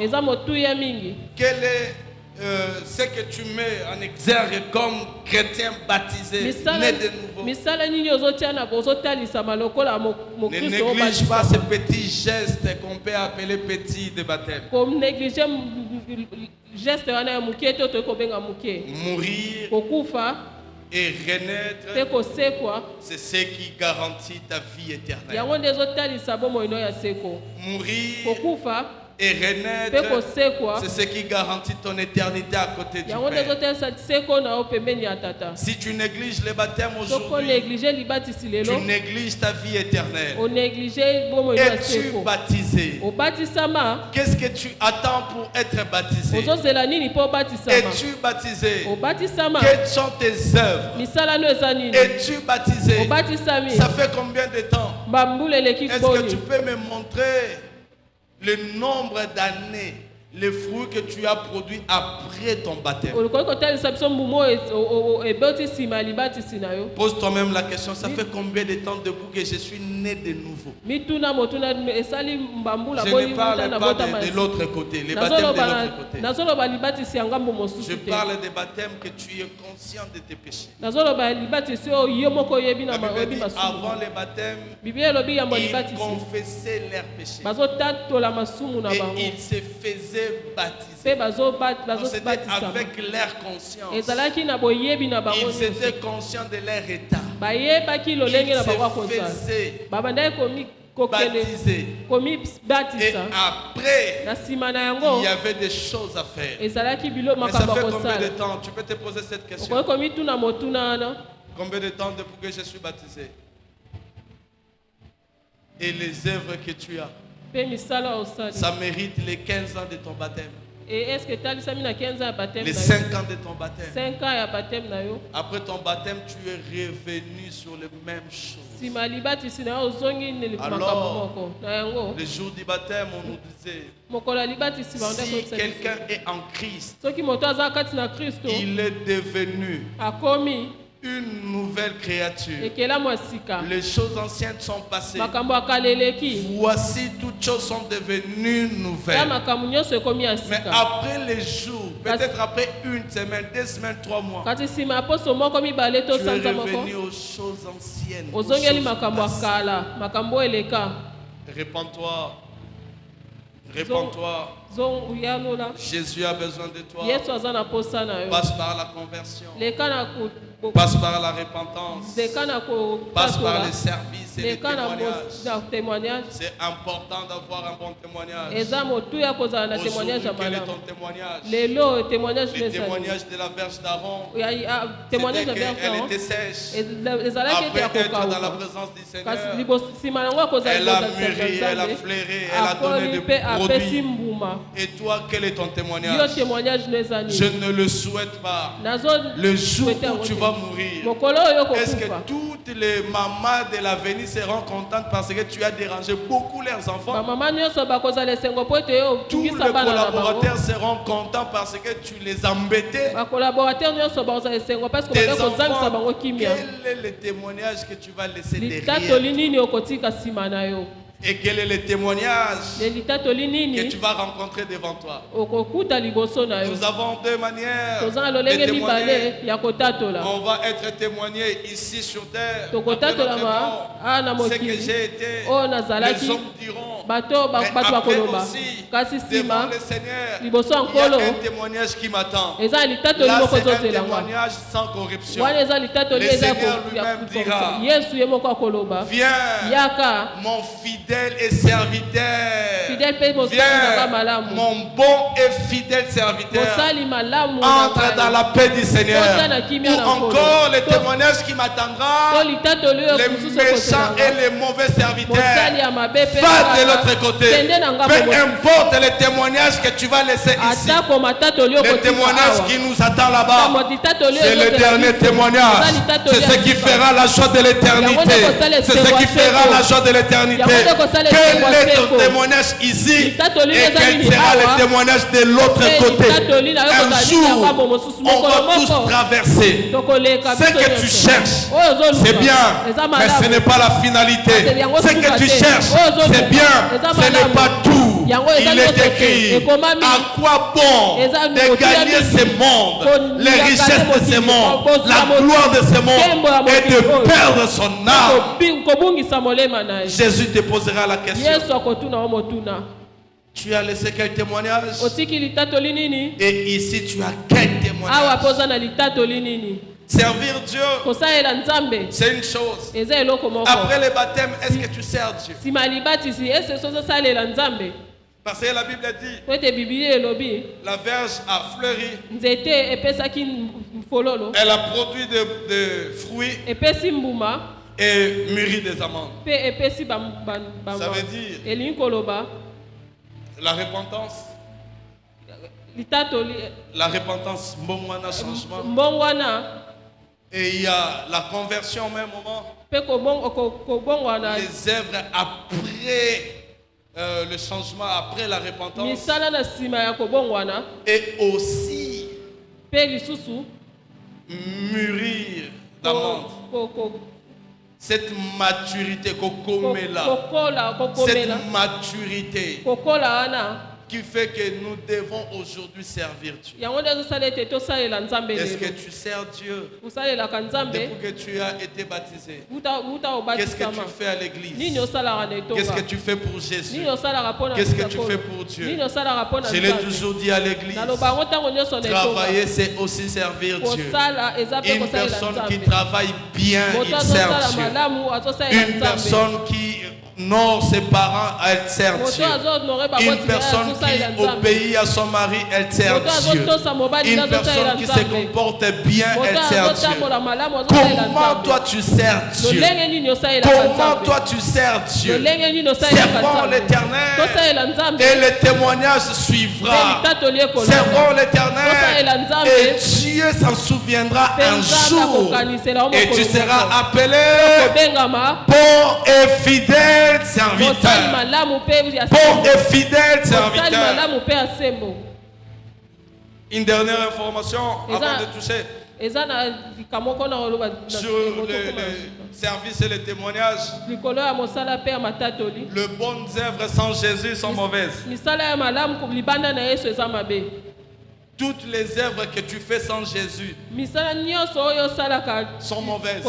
Speaker 1: Quel est ce que tu mets en exergue comme chrétien baptisé, né de nouveau? Ne néglige pas ces petits gestes qu'on peut appeler petits de baptême. Mourir et renaître, c'est ce qui garantit ta vie éternelle. Mourir et renaître, c'est ce qui garantit ton éternité à côté du Père. Si tu négliges le baptême aujourd'hui, tu négliges ta vie éternelle. Es-tu baptisé? Qu'est-ce que tu attends pour être baptisé? Es-tu baptisé? Quelles sont tes œuvres? Es-tu baptisé? Ça fait combien de temps? Est-ce que tu peux me montrer le nombre d'années, les fruits que tu as produits après ton baptême? Pose toi-même la question, ça fait combien de temps depuis que je suis né de nouveau? Je ne parle pas de l'autre côté, les baptêmes de l'autre côté. Je parle des baptêmes que tu es conscient de tes péchés. La Bible dit, avant le baptême, ils confessaient leurs péchés. Et ils se faisaient baptiser. Donc c'était avec leur conscience. Ils étaient conscients de leur état. Ils se faisaient baptiser. Et après, il y avait des choses à faire. Mais ça fait combien de temps? Tu peux te poser cette question. Combien de temps depuis que je suis baptisé? Et les œuvres que tu as, ça mérite les 15 ans de ton baptême. Les 5 ans de ton baptême. Après ton baptême, tu es revenu sur les mêmes choses. Alors, le jour du baptême, on nous disait, si quelqu'un est en Christ, il est devenu une nouvelle créature. Les choses anciennes sont passées. Voici, toutes choses sont devenues nouvelles. Mais après les jours, peut-être après une semaine, 2 semaines, 3 mois, tu es revenu aux choses anciennes, aux choses passées. Répands-toi. Répands-toi. Jésus a besoin de toi. Passe par la conversion. Passe par la repentance. Passe par les services et les témoignages. C'est important d'avoir un bon témoignage. Aujourd'hui, quel est ton témoignage? Le témoignage de la Vierge d'Aaron, c'était qu'elle était sèche. Après être dans la présence du Seigneur, elle a mûri, elle a flairé, elle a donné des produits. Et toi, quel est ton témoignage? Je ne le souhaite pas. Le jour où tu vas mourir, est-ce que toutes les mamans de l'avenir seront contentes parce que tu as dérangé beaucoup leurs enfants? Tous les collaborateurs seront contents parce que tu les embêtais. Tes enfants, quel est le témoignage que tu vas laisser derrière? Et quel est le témoignage que tu vas rencontrer devant toi? Nous avons 2 manières de témoigner. On va être témoigné ici sur terre. Ce que j'ai été, les hommes diront. Mais après aussi, devant le Seigneur, il y a un témoignage qui m'attend. Là, c'est un témoignage sans corruption. Le Seigneur lui-même dira, viens, mon fidèle et serviteur. Viens, mon bon et fidèle serviteur, entre dans la paix du Seigneur. Ou encore les témoignages qui m'attendront, les méchants et les mauvais serviteurs, va de l'autre côté. Peu importe les témoignages que tu vas laisser ici, les témoignages qui nous attendent là-bas, c'est le dernier témoignage. C'est ce qui fera la joie de l'éternité. C'est ce qui fera la joie de l'éternité. Quel est ton témoignage ici et quel sera le témoignage de l'autre côté? Un jour, on va tous traverser. Ce que tu cherches, c'est bien, mais ce n'est pas la finalité. Ce que tu cherches, c'est bien, ce n'est pas tout. Il est écrit, à quoi bon de gagner ce monde, les richesses de ce monde, la gloire de ce monde et de perdre son âme? Jésus te posera la question. Tu as laissé quel témoignage? Et ici tu as quel témoignage? Servir Dieu, c'est une chose. Après le baptême, est-ce que tu sers Dieu? Parce que la Bible dit, la verge a fleuri, elle a produit des fruits et mûri des amandes. Ça veut dire la repentance. La repentance, changement. Et il y a la conversion au même moment. Les œuvres après le changement, après la repentance. Et aussi mûrir d'amande. Cette maturité, cette maturité qui fait que nous devons aujourd'hui servir Dieu. Est-ce que tu sers Dieu depuis que tu as été baptisé? Qu'est-ce que tu fais à l'église? Qu'est-ce que tu fais pour Jésus? Qu'est-ce que tu fais pour Dieu? Je l'ai toujours dit à l'église, travailler c'est aussi servir Dieu. Une personne qui travaille bien, il sert Dieu. Une personne qui honore ses parents, elle sert Dieu. Une personne qui obéit à son mari, elle sert Dieu. Une personne qui se comporte bien, elle sert Dieu. Comment toi tu sers Dieu? Comment toi tu sers Dieu? Servons l'Éternel et le témoignage suivra. Servons l'Éternel et Dieu s'en souviendra un jour. Et tu seras appelé bon et fidèle serviteur. Bon et fidèle serviteur. Une dernière information avant de toucher sur le service et le témoignage. Les bonnes œuvres sans Jésus sont mauvaises. Toutes les œuvres que tu fais sans Jésus sont mauvaises.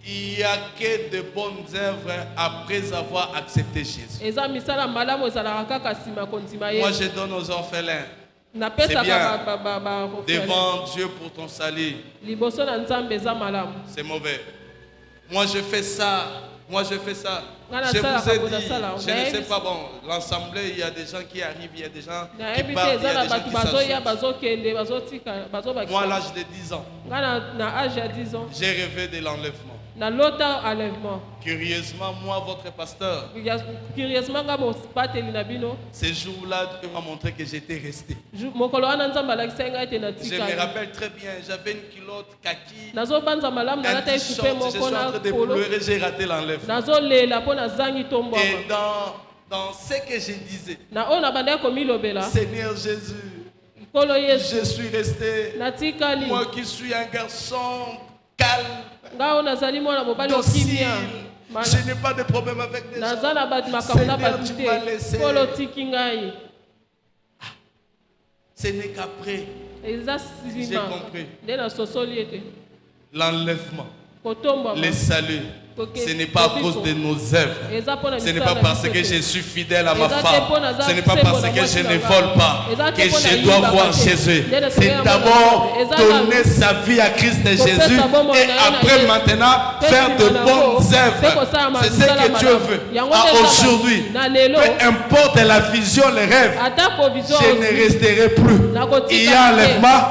Speaker 1: Il n'y a que de bonnes œuvres après avoir accepté Jésus. Moi, je donne aux orphelins. C'est bien devant Dieu pour ton salut. C'est mauvais. Moi, je fais ça. Moi, je fais ça. Je vous ai dit, je ne sais pas, bon, l'assemblée, il y a des gens qui arrivent, il y a des gens qui partent, il y a des gens qui s'ajoutent. Moi, à l'âge de 10 ans, j'ai rêvé de l'enlèvement. Curieusement, moi, votre pasteur, ce jour-là, il m'a montré que j'étais resté. Je me rappelle très bien, j'avais une culotte kaki, un t-shirt, je suis en train de pleurer, j'ai raté l'enlèvement. Et dans ce que je disais, Seigneur Jésus, je suis resté, moi qui suis un garçon calme, docile, je n'ai pas de problème avec des gens. Seigneur, tu m'as laissé. Ce n'est qu'après j'ai compris l'enlèvement, le salut, Ce n'est pas à cause de nos œuvres. Ce n'est pas parce que je suis fidèle à ma femme. Ce n'est pas parce que je ne vole pas que je dois voir Jésus. C'est d'abord donner sa vie à Christ Jésus et après maintenant faire de bonnes œuvres. C'est ce que Dieu veut. Aujourd'hui, peu importe la vision, les rêves, je ne resterai plus. Il y a un enlèvement.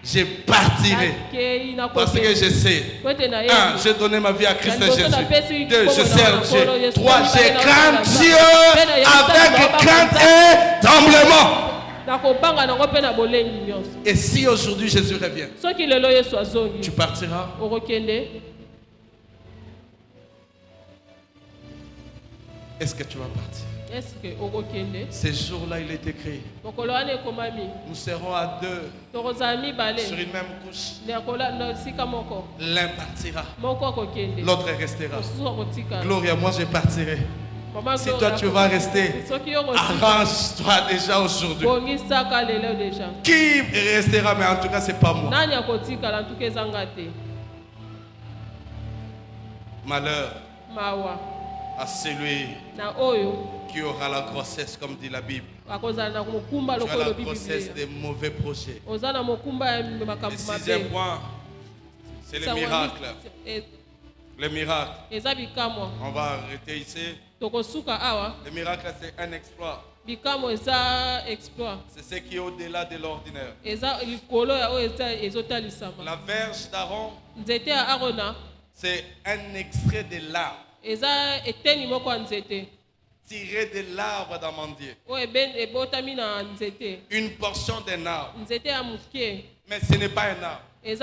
Speaker 1: Je partirai parce que je sais. 1. J'ai donné ma vie à Christ Jésus. 2. Je sers Dieu. 3. Je crains Dieu avec crainte et tremblement. Et si aujourd'hui Jésus revient, tu partiras. Est-ce que tu vas partir? Ces jours-là, il est écrit. Nous serons à deux sur une même couche. L'un partira, l'autre restera. Gloria, moi je partirai. Si toi tu vas rester, arrange-toi déjà aujourd'hui. Qui restera, mais en tout cas, c'est pas moi. Malheur à celui qui aura la grossesse, comme dit la Bible. Tu as la grossesse des mauvais projets. Le 6e point, c'est le miracle. Le miracle. On va arrêter ici. Le miracle, c'est un exploit. C'est ce qui est au-delà de l'ordinaire. La verge d'Aaron, c'est un extrait de l'arbre. Tiré de l'arbre d'amandier. Une portion d'un arbre. Mais ce n'est pas un arbre. Et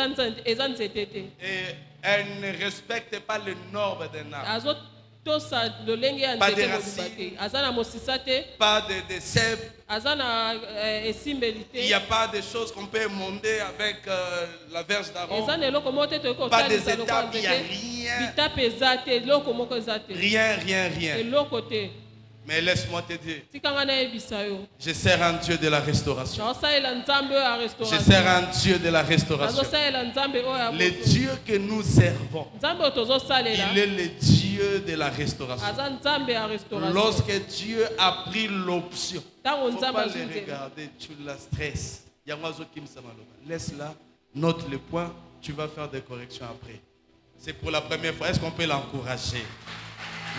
Speaker 1: elle ne respecte pas le nombre d'un arbre. Pas de racines, pas de sève. Il n'y a pas de choses qu'on peut monter avec la verge d'Aaron. Pas des étapes, il n'y a rien. Rien. Mais laisse-moi te dire, je sers un Dieu de la restauration. Je sers un Dieu de la restauration. Le Dieu que nous servons, il est le Dieu de la restauration. Lorsque Dieu a pris l'option, il ne faut pas les regarder, tu la stresses. Laisse-la, note le point, tu vas faire des corrections après. C'est pour la première fois. Est-ce qu'on peut l'encourager?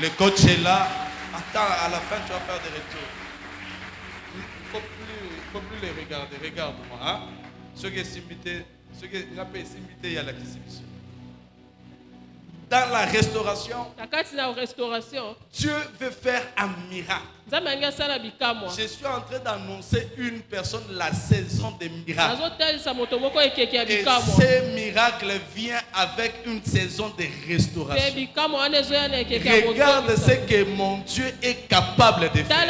Speaker 1: Le coach est là. Attends, à la fin, tu vas faire des retours. Il ne faut plus les regarder. Regarde-moi. Hein? Ceux qui sont invités, il y a la distribution. Dans la restauration, Dieu veut faire un miracle. Je suis en train d'annoncer une personne la saison des miracles. Et ce miracle vient avec une saison de restauration. Regarde ce que mon Dieu est capable de faire.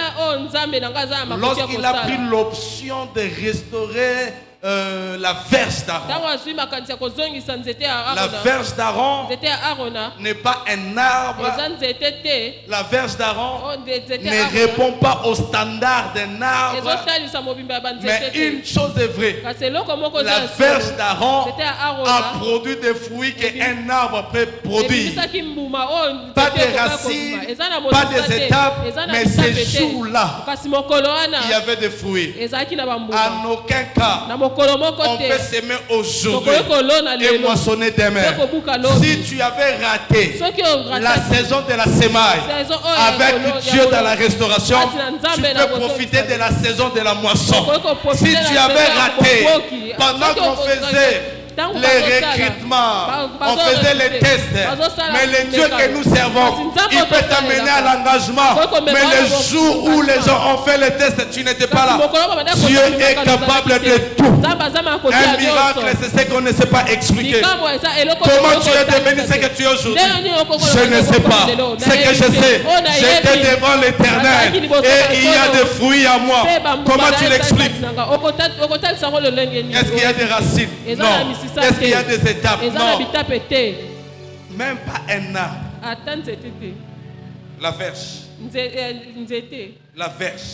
Speaker 1: Lorsqu'il a pris l'option de restaurer la verge d'Aaron. La verge d'Aaron n'est pas un arbre. La verge d'Aaron ne répond pas au standard d'un arbre. Mais une chose est vraie. La verge d'Aaron a produit des fruits qu'un arbre peut produire. Pas de racines, pas des étapes, mais ces jours-là, il y avait des fruits. En aucun cas on peut s'aimer aujourd'hui et moissonner demain. Si tu avais raté la saison de la semaille avec Dieu dans la restauration, tu peux profiter de la saison de la moisson. Si tu avais raté pendant qu'on faisait les recrutements, on faisait les tests, mais le Dieu que nous servons, il peut t'amener à l'engagement. Mais le jour où les gens ont fait les tests, tu n'étais pas là. Dieu est capable de tout. Un miracle, c'est ce qu'on ne sait pas expliquer. Comment tu es devenu ce que tu es aujourd'hui? Je ne sais pas. Ce que je sais, j'étais devant l'Éternel et il y a des fruits à moi. Comment tu l'expliques? Est-ce qu'il y a des racines? Non. Est-ce qu'il y a des étapes? Non. Même pas un arbre. La verge. La verge.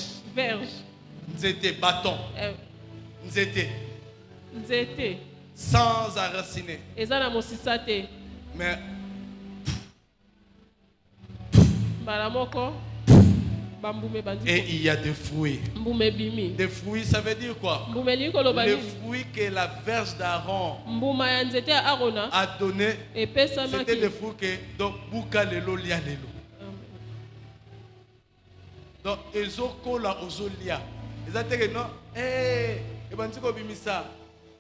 Speaker 1: Nzete, bâton. Nzete. sans enraciner. Mais et il y a des fruits. Des fruits, ça veut dire quoi? Les fruits que la verge d'Aaron a donné, c'était des fruits que donc Bouka lelo lia lelo. Donc ezokola ozolia. Ezateke non eh ebantiko bimisa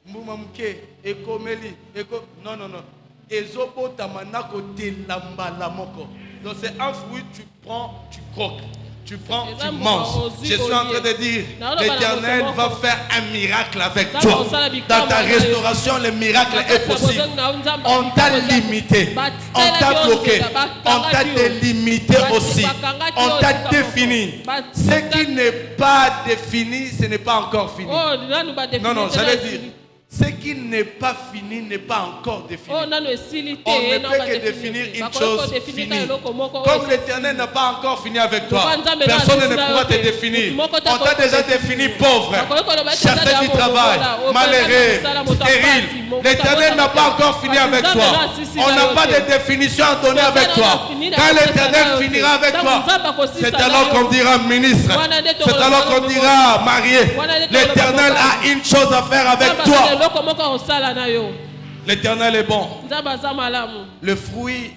Speaker 1: mbuma mke ekomeli eko non non non. Ezobota manako telamba la moko. Donc c'est un fruit, tu prends, tu croques. Tu prends, tu manges. Je suis en train de dire, l'Éternel va faire un miracle avec toi. Dans ta restauration, le miracle est possible. On t'a limité, on t'a bloqué, on t'a délimité aussi, on t'a défini. Ce qui n'est pas défini, ce n'est pas encore fini. Non, non, j'allais dire. Ce qui n'est pas fini n'est pas encore défini. On ne peut que définir une chose finie. Comme l'Éternel n'a pas encore fini avec toi, personne ne pourra te définir. On t'a déjà défini pauvre, chassé du travail, malheureux, stérile. L'Éternel n'a pas encore fini avec toi. On n'a pas de définition à donner avec toi. Quand l'Éternel finira avec toi, c'est alors qu'on dira ministre. C'est alors qu'on dira marié. L'Éternel a une chose à faire avec toi. L'Éternel est bon. Le fruit,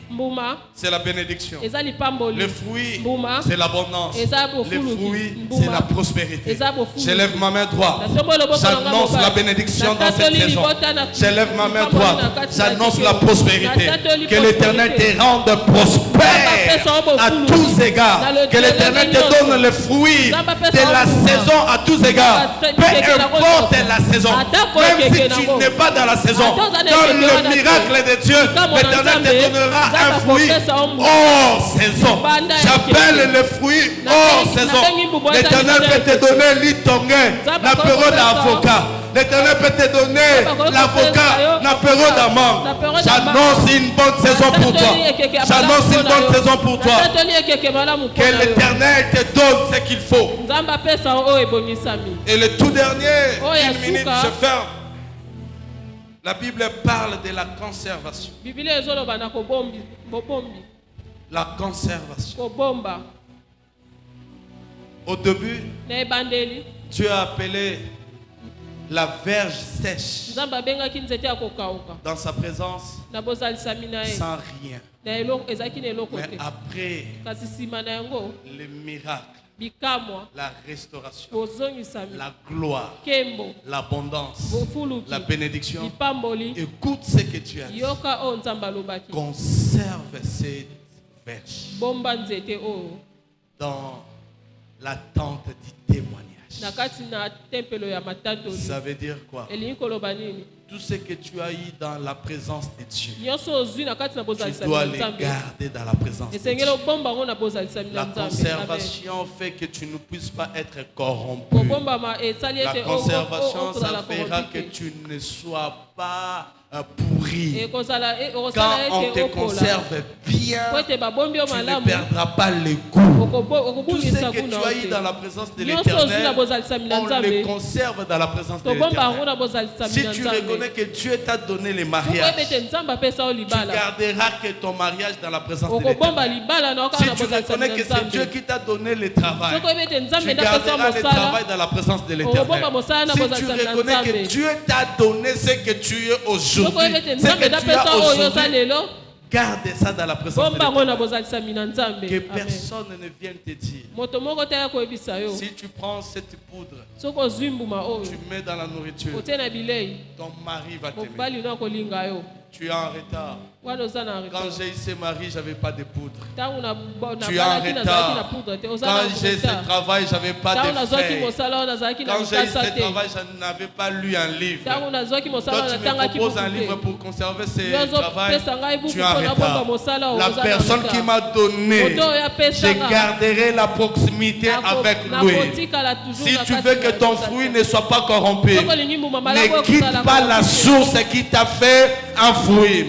Speaker 1: c'est la bénédiction. Le fruit, c'est l'abondance. Le fruit, c'est la prospérité. J'élève ma main droite. J'annonce la bénédiction dans cette saison. J'élève ma main droite. J'annonce la prospérité. Que l'Éternel te rende prospère à tous égards. Que l'Éternel te donne le fruit de la saison à tous égards. Peu importe la saison. Même si tu n'es pas dans la saison, dans le miracle de Dieu, l'Éternel te donnera un fruit hors saison. J'appelle le fruit hors saison. L'Éternel peut te donner l'itonguin, l'apéro d'avocat. L'Éternel peut te donner l'avocat, l'apéro d'amande. J'annonce une bonne saison pour toi. J'annonce une bonne saison pour toi. Que l'Éternel te donne ce qu'il faut. Et le tout dernier, une minute, je ferme. La Bible parle de la conservation. La conservation. Au début, Dieu a appelé la verge sèche dans sa présence sans rien. Mais après le miracle, la restauration, la gloire, l'abondance, la bénédiction, écoute ce que tu as dit. Conserve cette verge dans la tente du témoignage. Ça veut dire quoi? Tout ce que tu as eu dans la présence de Dieu, tu dois les garder dans la présence de Dieu. La conservation fait que tu ne puisses pas être corrompu. La conservation, ça fera que tu ne sois pas pourri. Quand on te conserve bien, tu ne perdras pas le goût. Tout ce que tu as eu dans la présence de l'Éternel, on le conserve dans la présence de l'Éternel. Si tu reconnais que Dieu t'a donné les mariages, tu garderas que ton mariage dans la présence de l'Éternel. Si tu reconnais que c'est Dieu qui t'a donné le travail, tu garderas le travail dans la présence de l'Éternel. Si tu reconnais que Dieu t'a donné ce que tu es aujourd'hui, ce que tu as aujourd'hui, garde ça dans la présence de l'Éternel. Que personne ne vienne te dire. Si tu prends cette poudre, tu mets dans la nourriture, ton mari va t'aimer. Tu es en retard. Quand j'ai eu ce mari, j'avais pas de poudre. Tu es en retard. Quand j'ai ce travail, j'avais pas de feuilles. Quand j'ai eu ce travail, je n'avais pas lu un livre. Toi, tu me proposes un livre pour conserver ce travail. Tu es en retard. La personne qui m'a donné, je garderai la proximité avec lui. Si tu veux que ton fruit ne soit pas corrompu, ne quitte pas la source qui t'a fait un fruit.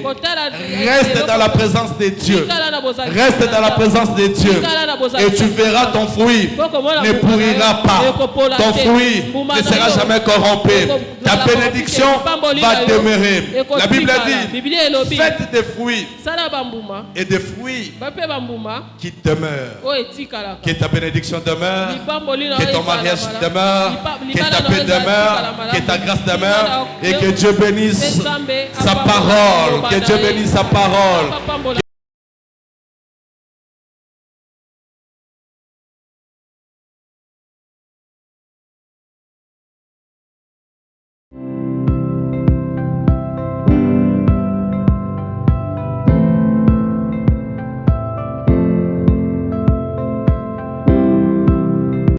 Speaker 1: Reste dans la présence de Dieu. Reste dans la présence de Dieu. Et tu verras ton fruit ne pourrira pas. Ton fruit ne sera jamais corrompu. ta bénédiction va demeurer. La Bible dit, faites des fruits et des fruits qui demeurent. Que ta bénédiction demeure, que ton mariage demeure, que ta paix demeure, que ta grâce demeure et que Dieu bénisse sa parole. Que Dieu bénisse sa parole.